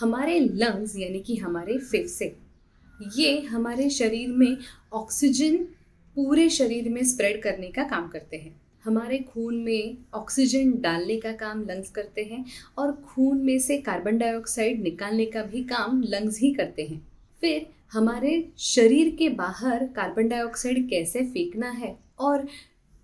हमारे लंग्स यानी कि हमारे फेफड़े, ये हमारे शरीर में ऑक्सीजन पूरे शरीर में स्प्रेड करने का काम करते हैं। हमारे खून में ऑक्सीजन डालने का काम लंग्स करते हैं और खून में से कार्बन डाइऑक्साइड निकालने का भी काम लंग्स ही करते हैं। फिर हमारे शरीर के बाहर कार्बन डाइऑक्साइड कैसे फेंकना है और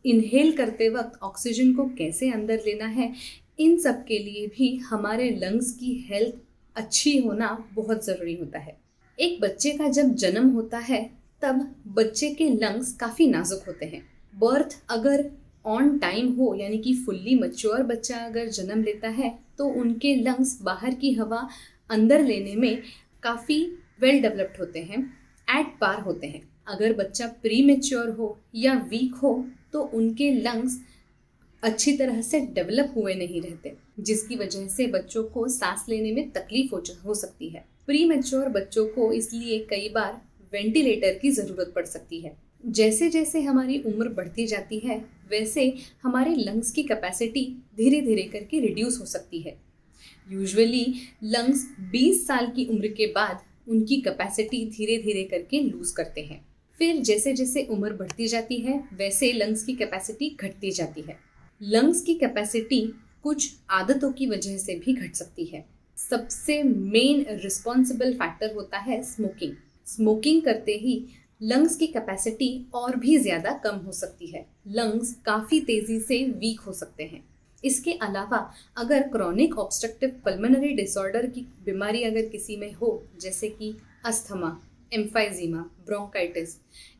इनहेल करते वक्त ऑक्सीजन को कैसे अंदर लेना है, इन सब के लिए भी हमारे लंग्स की हेल्थ अच्छी होना बहुत ज़रूरी होता है। एक बच्चे का जब जन्म होता है तब बच्चे के लंग्स काफ़ी नाजुक होते हैं। बर्थ अगर ऑन टाइम हो यानी कि फुल्ली मैच्योर बच्चा अगर जन्म लेता है तो उनके लंग्स बाहर की हवा अंदर लेने में काफ़ी वेल डेवलप्ड होते हैं, एट पार होते हैं। अगर बच्चा प्री मैच्योर हो या वीक हो तो उनके लंग्स अच्छी तरह से डेवलप हुए नहीं रहते, जिसकी वजह से बच्चों को सांस लेने में तकलीफ हो सकती है। प्री मैच्योर बच्चों को इसलिए कई बार वेंटिलेटर की ज़रूरत पड़ सकती है। जैसे जैसे हमारी उम्र बढ़ती जाती है वैसे हमारे लंग्स की कैपेसिटी धीरे धीरे करके रिड्यूस हो सकती है। यूजुअली लंग्स 20 साल की उम्र के बाद उनकी कैपेसिटी धीरे धीरे करके लूज करते हैं। फिर जैसे जैसे उम्र बढ़ती जाती है वैसे लंग्स की कैपेसिटी घटती जाती है। लंग्स की कैपेसिटी कुछ आदतों की वजह से भी घट सकती है। सबसे मेन रिस्पॉन्सिबल फैक्टर होता है स्मोकिंग। स्मोकिंग करते ही लंग्स की कैपेसिटी और भी ज़्यादा कम हो सकती है। लंग्स काफ़ी तेज़ी से वीक हो सकते हैं। इसके अलावा अगर क्रॉनिक ऑब्स्ट्रक्टिव पल्मोनरी डिसऑर्डर की बीमारी अगर किसी में हो, जैसे कि अस्थमा, एम्फाइजीमा, ब्रोंकाइटिस,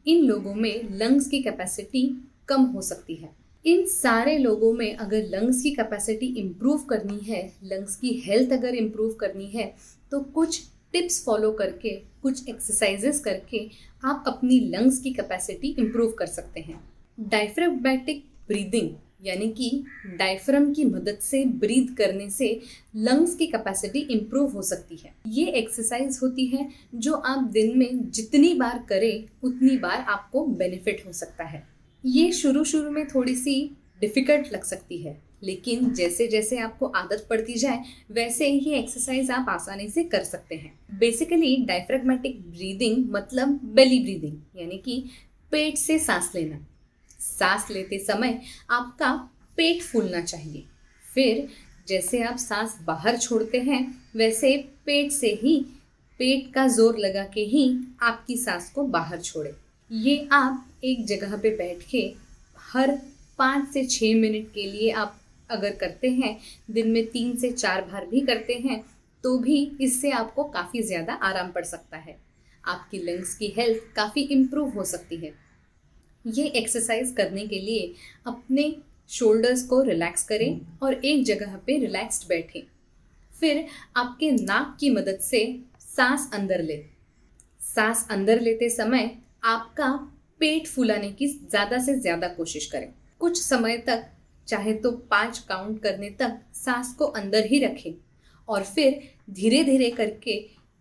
इन लोगों में लंग्स की कैपेसिटी कम हो सकती है। इन सारे लोगों में अगर लंग्स की कैपेसिटी इम्प्रूव करनी है, लंग्स की हेल्थ अगर इम्प्रूव करनी है तो कुछ टिप्स फॉलो करके, कुछ एक्सरसाइजेस करके आप अपनी लंग्स की कैपेसिटी इम्प्रूव कर सकते हैं। डायफ्राग्मेटिक ब्रीदिंग यानी कि डायफ्राम की मदद से ब्रीथ करने से लंग्स की कैपेसिटी इम्प्रूव हो सकती है। ये एक्सरसाइज होती है जो आप दिन में जितनी बार करें उतनी बार आपको बेनिफिट हो सकता है। ये शुरू में थोड़ी सी डिफ़िकल्ट लग सकती है, लेकिन जैसे जैसे आपको आदत पड़ती जाए वैसे ये एक्सरसाइज आप आसानी से कर सकते हैं। बेसिकली डायफ्राग्मेटिक ब्रीदिंग मतलब बेली ब्रीदिंग यानी कि पेट से सांस लेना। सांस लेते समय आपका पेट फूलना चाहिए। फिर जैसे आप सांस बाहर छोड़ते हैं वैसे पेट से ही, पेट का जोर लगा के ही आपकी सांस को बाहर छोड़ें। ये आप एक जगह पे बैठ के हर 5 से 6 मिनट के लिए आप अगर करते हैं, दिन में 3 से 4 बार भी करते हैं तो भी इससे आपको काफ़ी ज़्यादा आराम पड़ सकता है। आपकी लंग्स की हेल्थ काफ़ी इम्प्रूव हो सकती है। ये एक्सरसाइज करने के लिए अपने शोल्डर्स को रिलैक्स करें और एक जगह पे रिलैक्स्ड बैठें। फिर आपके नाक की मदद से सांस अंदर लें। सांस अंदर लेते समय आपका पेट फुलाने की ज़्यादा से ज़्यादा कोशिश करें। कुछ समय तक, चाहे तो 5 काउंट करने तक सांस को अंदर ही रखें और फिर धीरे धीरे करके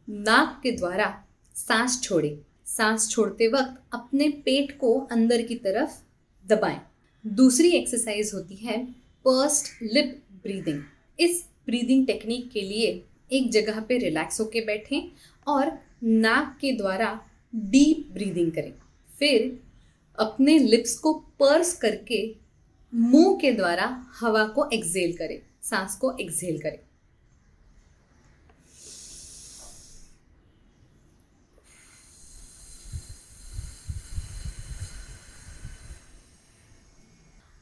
नाक के द्वारा सांस छोड़ें। सांस छोड़ते वक्त अपने पेट को अंदर की तरफ दबाएं। दूसरी एक्सरसाइज होती है पर्स्ड लिप ब्रीदिंग। इस ब्रीदिंग टेक्निक के लिए एक जगह पे रिलैक्स होके बैठें और नाक के द्वारा डीप ब्रीदिंग करें। फिर अपने लिप्स को पर्स करके मुंह के द्वारा हवा को एक्सहेल करें, सांस को एक्सहेल करें।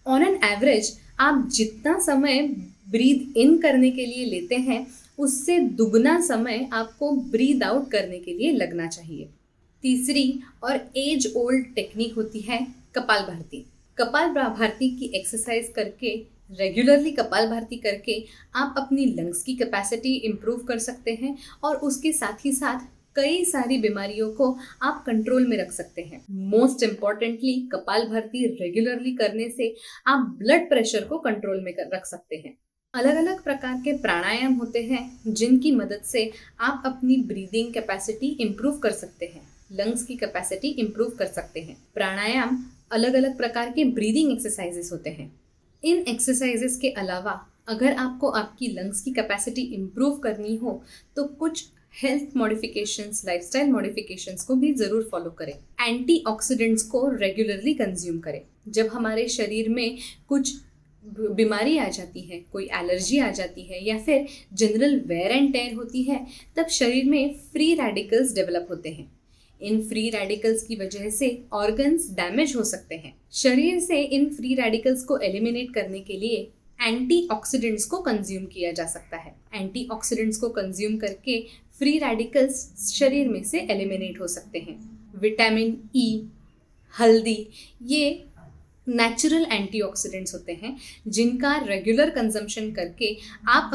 ऑन एन एवरेज आप जितना समय ब्रीद इन करने के लिए लेते हैं उससे दुगना समय आपको ब्रीद आउट करने के लिए लगना चाहिए। तीसरी और एज ओल्ड टेक्निक होती है कपालभाति। कपालभाति की एक्सरसाइज करके, रेगुलरली कपालभाति करके आप अपनी लंग्स की कैपेसिटी इम्प्रूव कर सकते हैं और उसके साथ ही साथ कई सारी बीमारियों को आप कंट्रोल में रख सकते हैं। मोस्ट इम्पॉर्टेंटली कपालभाति रेगुलरली करने से आप ब्लड प्रेशर को कंट्रोल में रख सकते हैं। अलग अलग प्रकार के प्राणायाम होते हैं जिनकी मदद से आप अपनी ब्रीदिंग कैपेसिटी इम्प्रूव कर सकते हैं, लंग्स की कैपेसिटी इम्प्रूव कर सकते हैं। प्राणायाम अलग अलग प्रकार के ब्रीदिंग एक्सरसाइजेस होते हैं। इन एक्सरसाइजेस के अलावा अगर आपको आपकी लंग्स की कैपेसिटी इम्प्रूव करनी हो तो कुछ हेल्थ मॉडिफिकेशंस, लाइफस्टाइल मॉडिफिकेशंस को भी ज़रूर फॉलो करें। एंटीऑक्सीडेंट्स को रेगुलरली कंज्यूम करें। जब हमारे शरीर में कुछ बीमारी आ जाती है, कोई एलर्जी आ जाती है या फिर जनरल वेयर एंड टेयर होती है, तब शरीर में फ्री रेडिकल्स डेवलप होते हैं। इन फ्री रेडिकल्स की वजह से ऑर्गन्स डैमेज हो सकते हैं। शरीर से इन फ्री रेडिकल्स को एलिमिनेट करने के लिए एंटीऑक्सीडेंट्स को कंज्यूम किया जा सकता है। एंटीऑक्सीडेंट्स को कंज्यूम करके फ्री रेडिकल्स शरीर में से एलिमिनेट हो सकते हैं। विटामिन ई, हल्दी, ये नेचुरल एंटीऑक्सीडेंट्स होते हैं जिनका रेगुलर कंजम्पशन करके आप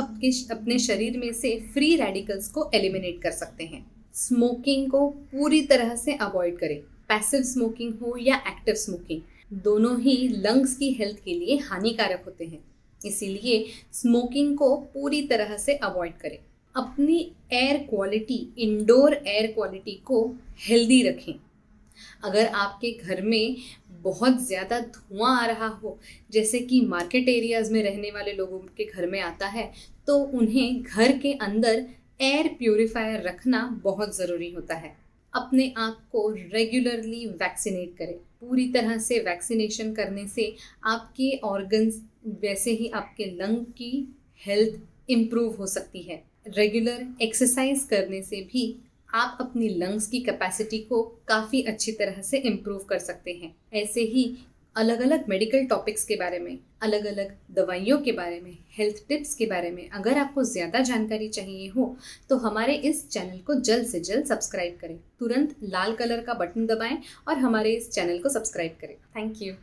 अपने शरीर में से फ्री रेडिकल्स को एलिमिनेट कर सकते हैं। स्मोकिंग को पूरी तरह से अवॉइड करें। पैसिव स्मोकिंग हो या एक्टिव स्मोकिंग, दोनों ही लंग्स की हेल्थ के लिए हानिकारक होते हैं, इसीलिए स्मोकिंग को पूरी तरह से अवॉइड करें। अपनी air quality, indoor air quality को हेल्दी रखें। अगर आपके घर में बहुत ज़्यादा धुआं आ रहा हो, जैसे कि मार्केट एरियाज़ में रहने वाले लोगों के घर में आता है, तो उन्हें घर के अंदर एयर प्यूरिफायर रखना बहुत ज़रूरी होता है। अपने आप को रेगुलरली वैक्सीनेट करें। पूरी तरह से वैक्सीनेशन करने से आपके ऑर्गन्स, वैसे ही आपके लंग की हेल्थ इम्प्रूव हो सकती है। रेगुलर एक्सरसाइज करने से भी आप अपनी लंग्स की कैपेसिटी को काफ़ी अच्छी तरह से इम्प्रूव कर सकते हैं। ऐसे ही अलग अलग मेडिकल टॉपिक्स के बारे में, अलग अलग दवाइयों के बारे में, हेल्थ टिप्स के बारे में अगर आपको ज़्यादा जानकारी चाहिए हो तो हमारे इस चैनल को जल्द से जल्द सब्सक्राइब करें। तुरंत लाल कलर का बटन दबाएं और हमारे इस चैनल को सब्सक्राइब करें। Thank you.